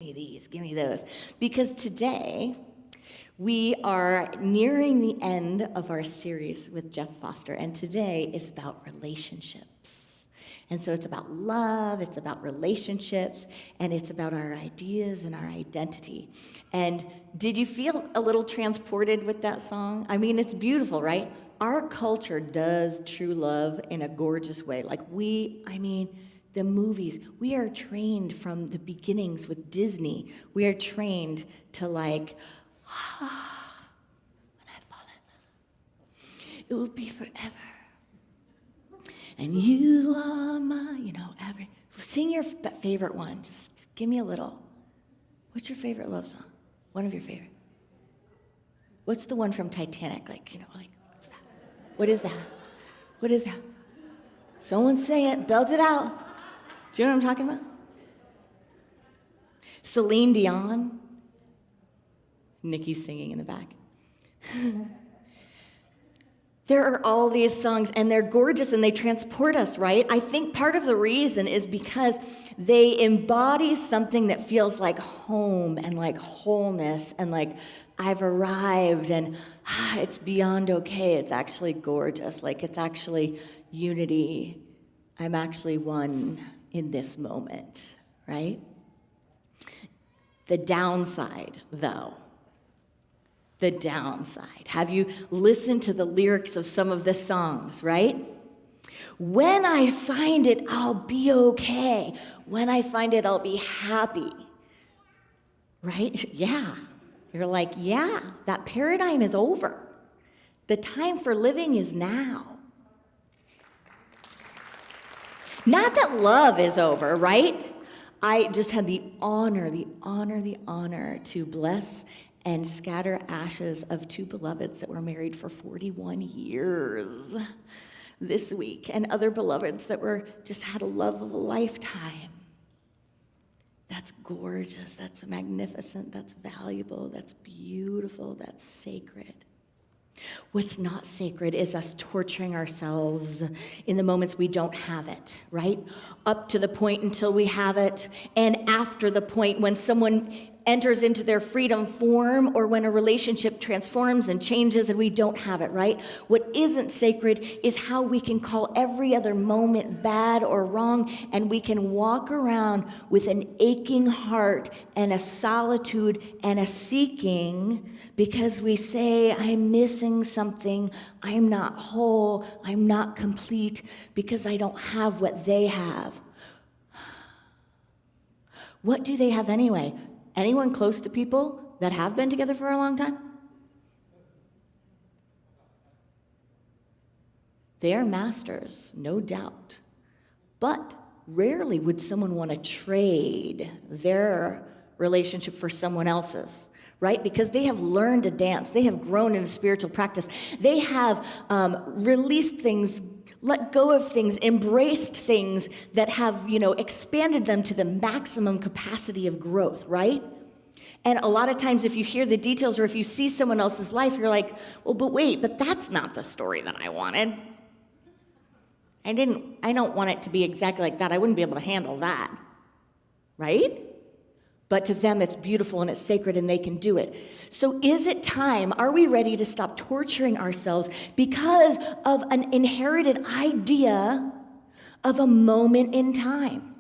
me these, give me those. Because today, we are nearing the end of our series with Jeff Foster, and today is about relationships. And so it's about love, it's about relationships, and it's about our ideas and our identity. And did you feel a little transported with that song? I mean, it's beautiful, right? Our culture does true love in a gorgeous way. The movies, we are trained from the beginnings with Disney. We are trained to when I fall in love, it will be forever. And you are my, sing your favorite one. Just give me a little. What's your favorite love song? One of your favorite. What's the one from Titanic? What's that? What is that? What is that? Someone say it, belt it out. Do you know what I'm talking about? Celine Dion. Nikki's singing in the back. There are all these songs, and they're gorgeous, and they transport us, right? I think part of the reason is because they embody something that feels like home and like wholeness and like I've arrived and it's beyond okay. It's actually gorgeous. It's actually unity. I'm actually one in this moment, right? The downside, though. The downside. Have you listened to the lyrics of some of the songs, right? When I find it, I'll be okay. When I find it, I'll be happy. Right? Yeah. You're like, yeah, that paradigm is over. The time for living is now. Not that love is over, right? I just had the honor to bless and scatter ashes of two beloveds that were married for 41 years this week, and other beloveds that just had a love of a lifetime. That's gorgeous, that's magnificent, that's valuable, that's beautiful, that's sacred. What's not sacred is us torturing ourselves in the moments we don't have it, right? Up to the point until we have it, and after the point when someone enters into their freedom form, or when a relationship transforms and changes and we don't have it, right? What isn't sacred is how we can call every other moment bad or wrong, and we can walk around with an aching heart and a solitude and a seeking because we say, I'm missing something, I'm not whole, I'm not complete because I don't have what they have. What do they have anyway? Anyone close to people that have been together for a long time? They are masters, no doubt. But rarely would someone want to trade their relationship for someone else's, right? Because they have learned to dance. They have grown in a spiritual practice. They have released things, let go of things, embraced things that have, expanded them to the maximum capacity of growth, right? And a lot of times if you hear the details or if you see someone else's life, you're like, well, but that's not the story that I wanted. I don't want it to be exactly like that. I wouldn't be able to handle that, right? But to them, it's beautiful and it's sacred and they can do it. So is it time? Are we ready to stop torturing ourselves because of an inherited idea of a moment in time?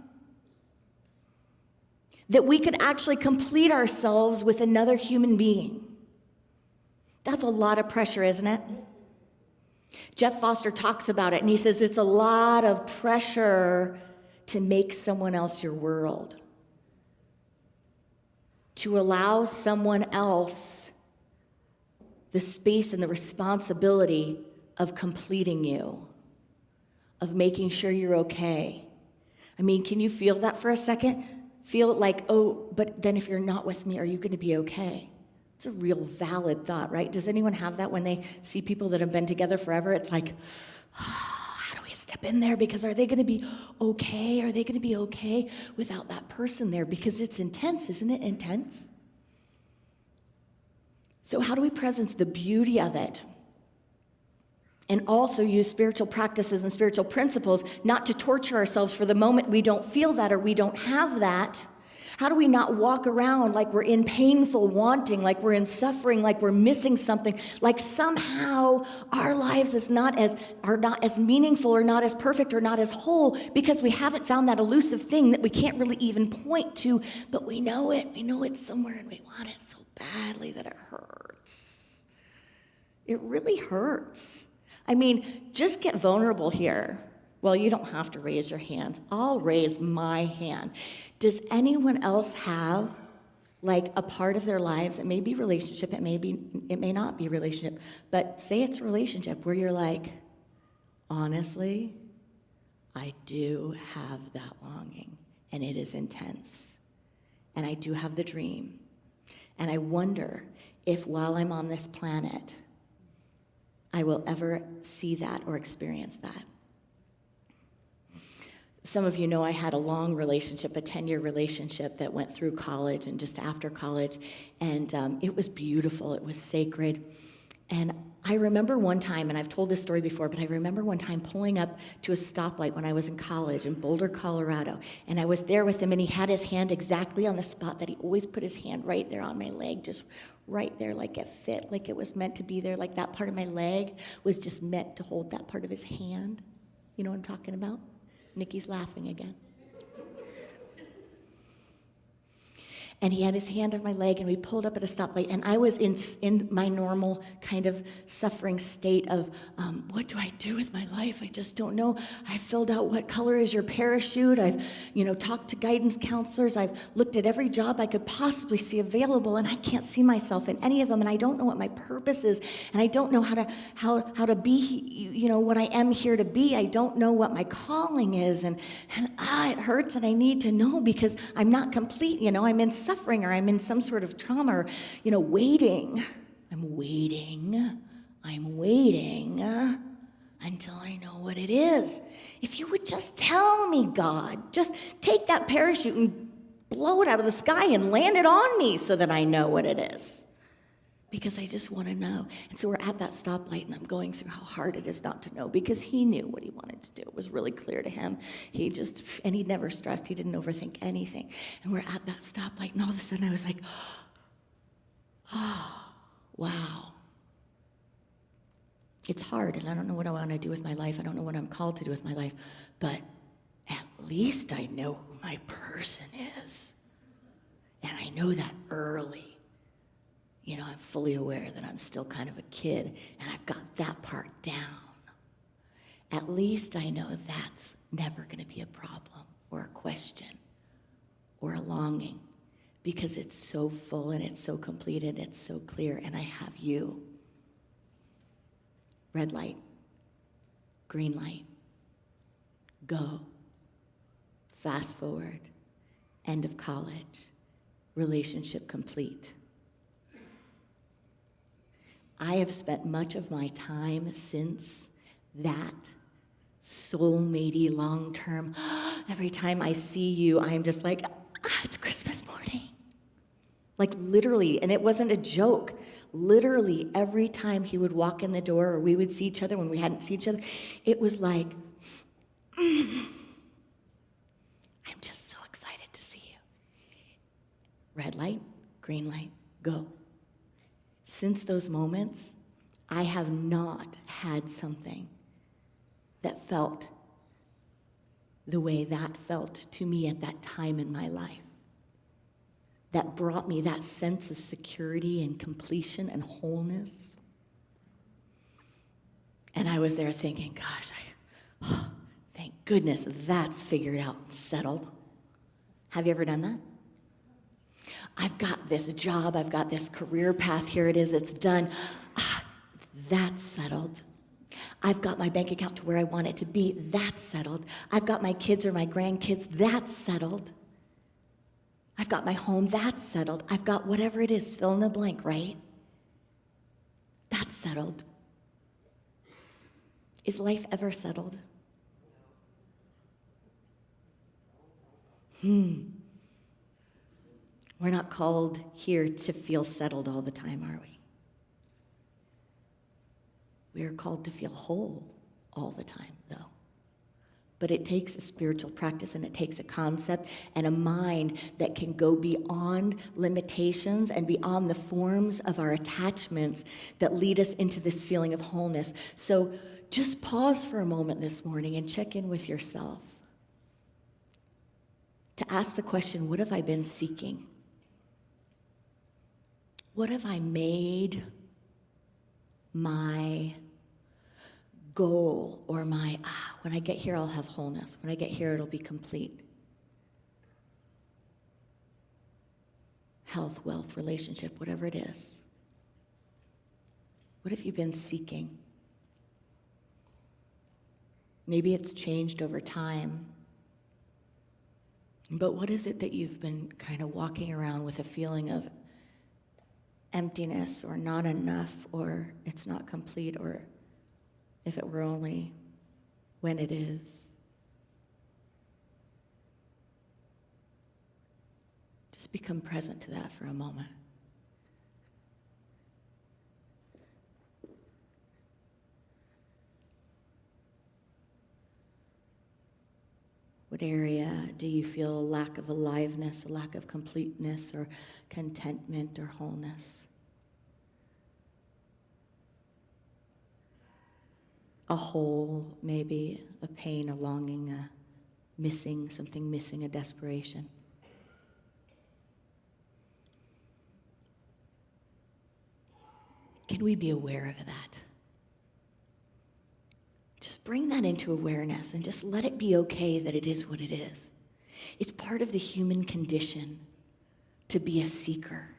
That we could actually complete ourselves with another human being. That's a lot of pressure, isn't it? Jeff Foster talks about it, and he says it's a lot of pressure to make someone else your world. To allow someone else the space and the responsibility of completing you, of making sure you're okay. I mean, can you feel that for a second? Feel like, oh, but then if you're not with me, are you going to be okay? It's a real valid thought, right? Does anyone have that when they see people that have been together forever? It's like, how do we step in there? Because are they going to be okay? Are they going to be okay without that person there? Because it's intense, isn't it intense? So how do we presence the beauty of it? And also use spiritual practices and spiritual principles not to torture ourselves for the moment we don't feel that or we don't have that. How do we not walk around like we're in painful wanting, like we're in suffering, like we're missing something, like somehow our lives are not as meaningful or not as perfect or not as whole because we haven't found that elusive thing that we can't really even point to, but we know it. We know it's somewhere and we want it so badly that it hurts. It really hurts. I mean, just get vulnerable here. Well, you don't have to raise your hands. I'll raise my hand. Does anyone else have like a part of their lives, it may be relationship, it may not be relationship, but say it's relationship where you're like, honestly, I do have that longing and it is intense. And I do have the dream. And I wonder if while I'm on this planet, I will ever see that or experience that. Some of you know I had a long relationship, a 10-year relationship that went through college and just after college, and it was beautiful, it was sacred. And I remember one time, and I've told this story before, but I remember one time pulling up to a stoplight when I was in college in Boulder, Colorado, and I was there with him, and he had his hand exactly on the spot that he always put his hand right there on my leg, just right there, like it fit, like it was meant to be there, like that part of my leg was just meant to hold that part of his hand. You know what I'm talking about? Nikki's laughing again. And he had his hand on my leg, and we pulled up at a stoplight, and I was in my normal kind of suffering state of, what do I do with my life? I just don't know. I filled out what color is your parachute. I've, talked to guidance counselors. I've looked at every job I could possibly see available, and I can't see myself in any of them, and I don't know what my purpose is, and I don't know how to be, what I am here to be. I don't know what my calling is, and it hurts, and I need to know because I'm not complete. I'm in suffering or I'm in some sort of trauma or, waiting. I'm waiting until I know what it is. If you would just tell me, God, just take that parachute and blow it out of the sky and land it on me so that I know what it is. Because I just want to know. And so we're at that stoplight, and I'm going through how hard it is not to know because he knew what he wanted to do. It was really clear to him. And he never stressed. He didn't overthink anything. And we're at that stoplight, and all of a sudden I was like, oh, wow. It's hard, and I don't know what I want to do with my life. I don't know what I'm called to do with my life. But at least I know who my person is. And I know that early. I'm fully aware that I'm still kind of a kid, and I've got that part down. At least I know that's never going to be a problem or a question or a longing because it's so full and it's so complete and it's so clear, and I have you. Red light, green light, go. Fast forward, end of college, relationship complete. I have spent much of my time since that soulmatey long-term. Every time I see you, I'm just like, it's Christmas morning. Like literally, and it wasn't a joke. Literally, every time he would walk in the door or we would see each other when we hadn't seen each other, it was like, I'm just so excited to see you. Red light, green light, go. Since those moments, I have not had something that felt the way that felt to me at that time in my life. That brought me that sense of security and completion and wholeness. And I was there thinking, gosh, thank goodness that's figured out and settled. Have you ever done that? I've got this job, I've got this career path, here it is, it's done. That's settled. I've got my bank account to where I want it to be, that's settled. I've got my kids or my grandkids, that's settled. I've got my home, that's settled. I've got whatever it is, fill in the blank, right? That's settled. Is life ever settled? We're not called here to feel settled all the time, are we? We are called to feel whole all the time, though. But it takes a spiritual practice, and it takes a concept and a mind that can go beyond limitations and beyond the forms of our attachments that lead us into this feeling of wholeness. So just pause for a moment this morning and check in with yourself to ask the question, what have I been seeking? What have I made my goal or my, when I get here, I'll have wholeness. When I get here, it'll be complete. Health, wealth, relationship, whatever it is. What have you been seeking? Maybe it's changed over time. But what is it that you've been kind of walking around with a feeling of emptiness or not enough or it's not complete or if it were only when it is? Just become present to that for a moment. What area do you feel a lack of aliveness, a lack of completeness or contentment or wholeness? A hole, maybe, a pain, a longing, a missing, something missing, a desperation. Can we be aware of that? Just bring that into awareness and just let it be okay that it is what it is. It's part of the human condition to be a seeker,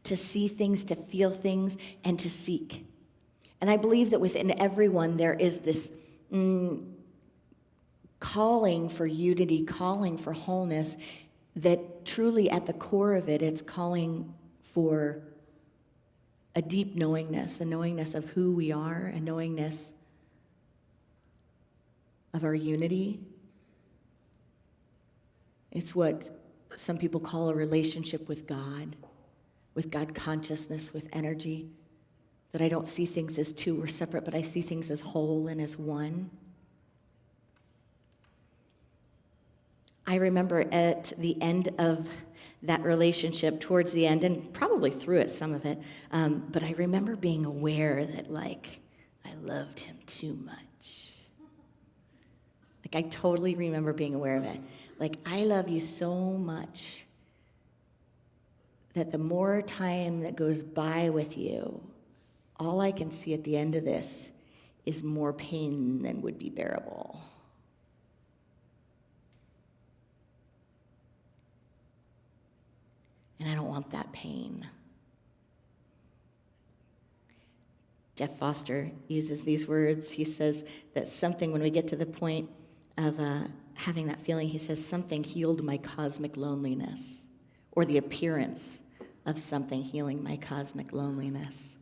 to see things, to feel things, and to seek. And I believe that within everyone there is this calling for unity, calling for wholeness, that truly at the core of it, it's calling for a deep knowingness, a knowingness of who we are, a knowingness of our unity. It's what some people call a relationship with God consciousness, with energy. That I don't see things as two or separate, but I see things as whole and as one. I remember at the end of that relationship, towards the end, and probably through it, some of it, but I remember being aware that, I loved him too much. I totally remember being aware of it. I love you so much that the more time that goes by with you, all I can see at the end of this is more pain than would be bearable. And I don't want that pain. Jeff Foster uses these words. He says that something, when we get to the point of having that feeling, he says, something healed my cosmic loneliness, or the appearance of something healing my cosmic loneliness.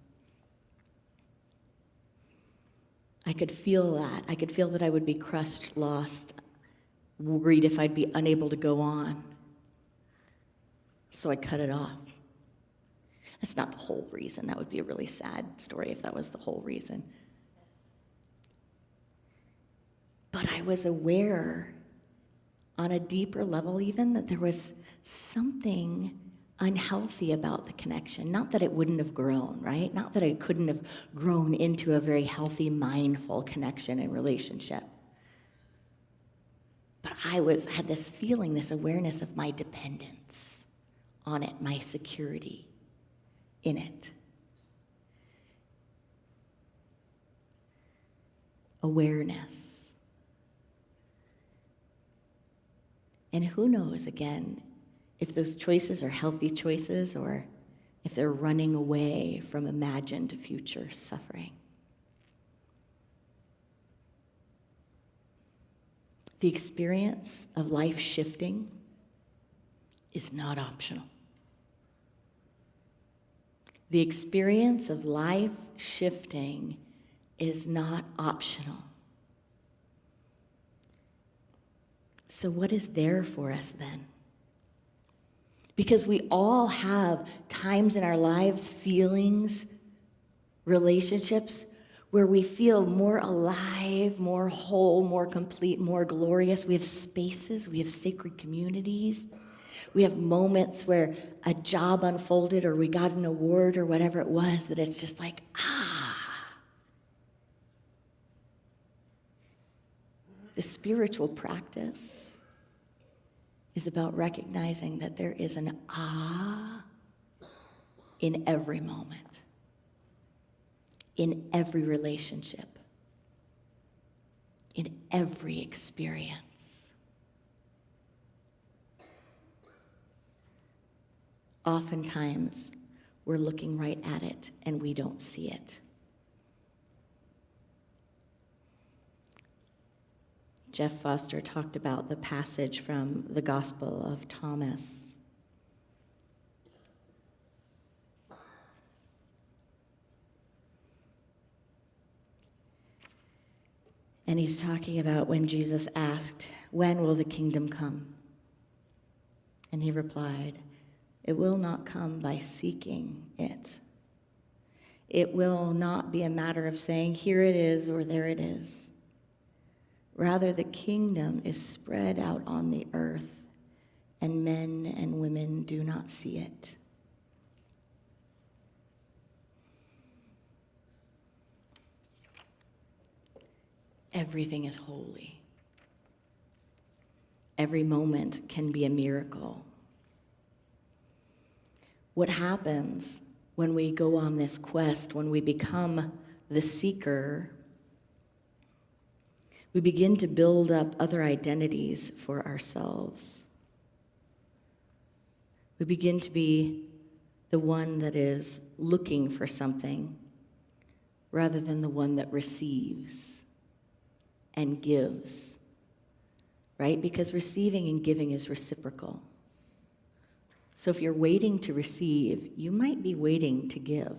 I could feel that. I could feel that I would be crushed, lost, worried if I'd be unable to go on. So I cut it off. That's not the whole reason. That would be a really sad story if that was the whole reason. But I was aware on a deeper level even that there was something unhealthy about the connection. Not that it wouldn't have grown, right? Not that I couldn't have grown into a very healthy, mindful connection and relationship. But I had this feeling, this awareness of my dependence on it, my security in it. Awareness. And who knows, again, if those choices are healthy choices or if they're running away from imagined future suffering. The experience of life shifting is not optional. The experience of life shifting is not optional. So what is there for us then? Because we all have times in our lives, feelings, relationships, where we feel more alive, more whole, more complete, more glorious. We have spaces, we have sacred communities. We have moments where a job unfolded or we got an award or whatever it was, that it's just like, The spiritual practice is about recognizing that there is an in every moment, in every relationship, in every experience. Oftentimes, we're looking right at it and we don't see it. Jeff Foster talked about the passage from the Gospel of Thomas. And he's talking about when Jesus asked, "When will the kingdom come?" And he replied, "It will not come by seeking it. It will not be a matter of saying, here it is or there it is. Rather, the kingdom is spread out on the earth, and men and women do not see it." Everything is holy. Every moment can be a miracle. What happens when we go on this quest, when we become the seeker, we begin to build up other identities for ourselves. We begin to be the one that is looking for something rather than the one that receives and gives, right? Because receiving and giving is reciprocal. So if you're waiting to receive, you might be waiting to give.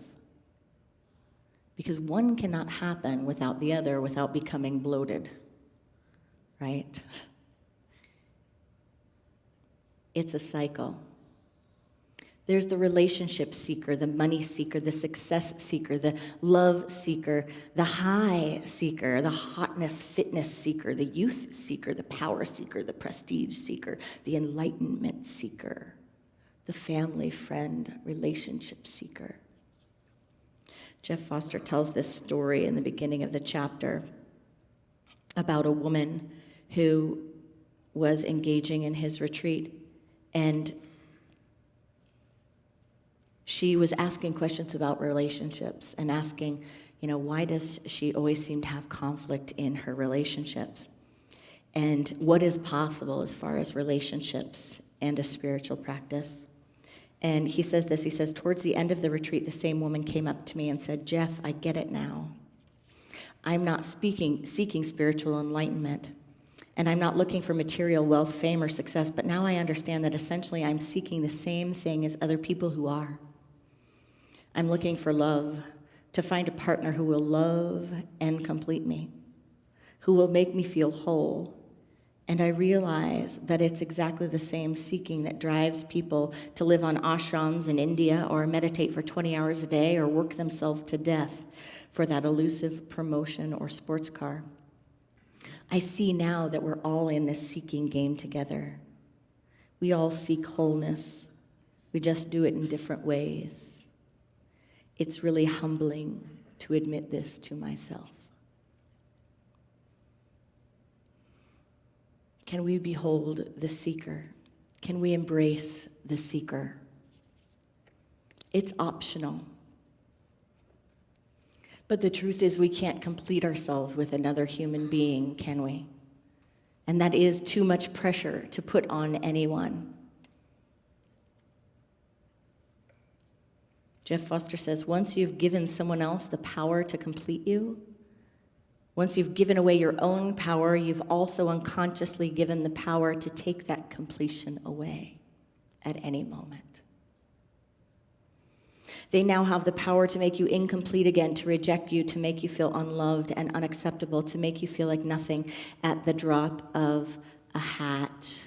Because one cannot happen without the other, without becoming bloated, right? It's a cycle. There's the relationship seeker, the money seeker, the success seeker, the love seeker, the high seeker, the hotness, fitness seeker, the youth seeker, the power seeker, the prestige seeker, the enlightenment seeker, the family, friend, relationship seeker. Jeff Foster tells this story in the beginning of the chapter about a woman who was engaging in his retreat, and she was asking questions about relationships and asking, why does she always seem to have conflict in her relationships? And what is possible as far as relationships and a spiritual practice? And he says this, he says, towards the end of the retreat, the same woman came up to me and said, "Jeff, I get it now. I'm not seeking spiritual enlightenment, and I'm not looking for material wealth, fame, or success, but now I understand that essentially I'm seeking the same thing as other people who are. I'm looking for love, to find a partner who will love and complete me, who will make me feel whole. And I realize that it's exactly the same seeking that drives people to live on ashrams in India or meditate for 20 hours a day or work themselves to death for that elusive promotion or sports car. I see now that we're all in this seeking game together. We all seek wholeness. We just do it in different ways. It's really humbling to admit this to myself." Can we behold the seeker? Can we embrace the seeker? It's optional. But the truth is we can't complete ourselves with another human being, can we? And that is too much pressure to put on anyone. Jeff Foster says, once you've given someone else the power to complete you, once you've given away your own power, you've also unconsciously given the power to take that completion away at any moment. They now have the power to make you incomplete again, to reject you, to make you feel unloved and unacceptable, to make you feel like nothing at the drop of a hat.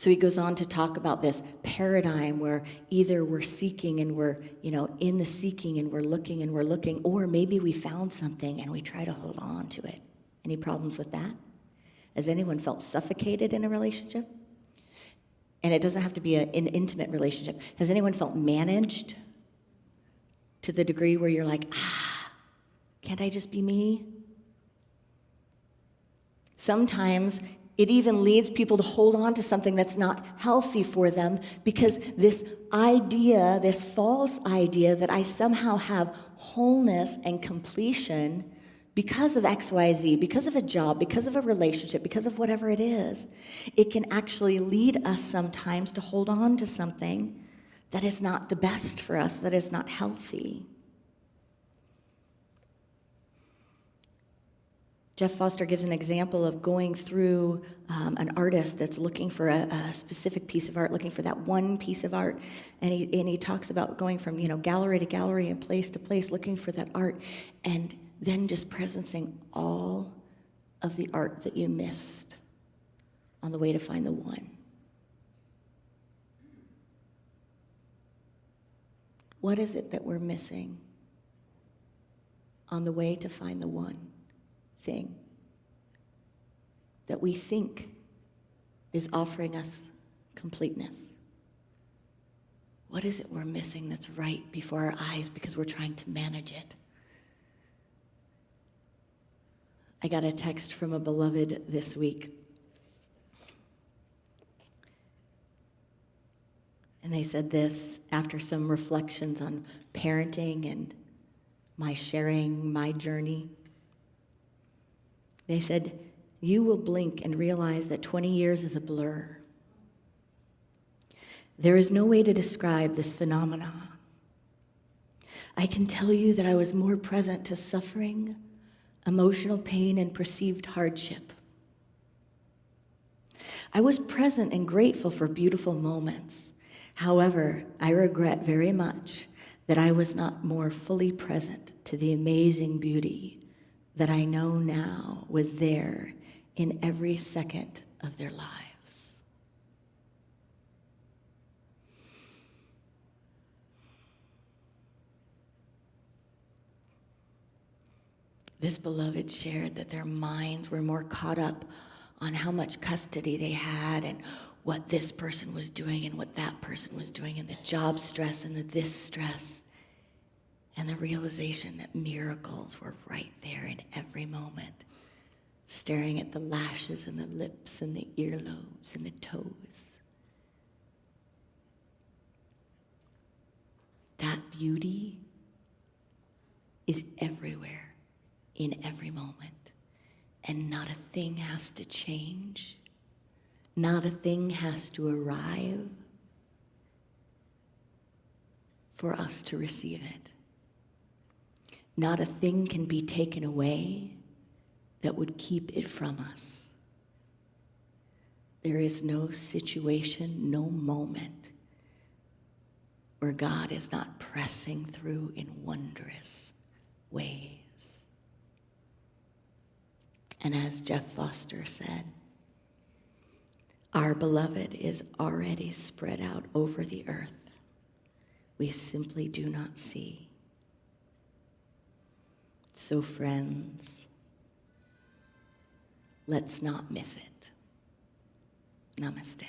So he goes on to talk about this paradigm where either we're seeking and we're, in the seeking and we're looking, or maybe we found something and we try to hold on to it. Any problems with that? Has anyone felt suffocated in a relationship? And it doesn't have to be an intimate relationship. Has anyone felt managed to the degree where you're like, can't I just be me? Sometimes it even leads people to hold on to something that's not healthy for them because this idea, this false idea that I somehow have wholeness and completion because of XYZ, because of a job, because of a relationship, because of whatever it is, it can actually lead us sometimes to hold on to something that is not the best for us, that is not healthy. Jeff Foster gives an example of going through an artist that's looking for a specific piece of art, looking for that one piece of art. And he talks about going from, gallery to gallery and place to place, looking for that art, and then just presencing all of the art that you missed on the way to find the one. What is it that we're missing on the way to find the one thing that we think is offering us completeness? What is it we're missing that's right before our eyes because we're trying to manage it? I got a text from a beloved this week. And they said this after some reflections on parenting and my sharing my journey. They said, you will blink and realize that 20 years is a blur. There is no way to describe this phenomenon. I can tell you that I was more present to suffering, emotional pain, and perceived hardship. I was present and grateful for beautiful moments. However, I regret very much that I was not more fully present to the amazing beauty that I know now was there in every second of their lives. This beloved shared that their minds were more caught up on how much custody they had and what this person was doing and what that person was doing and the job stress and the this stress. And the realization that miracles were right there in every moment, staring at the lashes and the lips and the earlobes and the toes. That beauty is everywhere, in every moment. And not a thing has to change. Not a thing has to arrive for us to receive it. Not a thing can be taken away that would keep it from us. There is no situation, no moment where God is not pressing through in wondrous ways. And as Jeff Foster said, our beloved is already spread out over the earth. We simply do not see. So friends, let's not miss it. Namaste.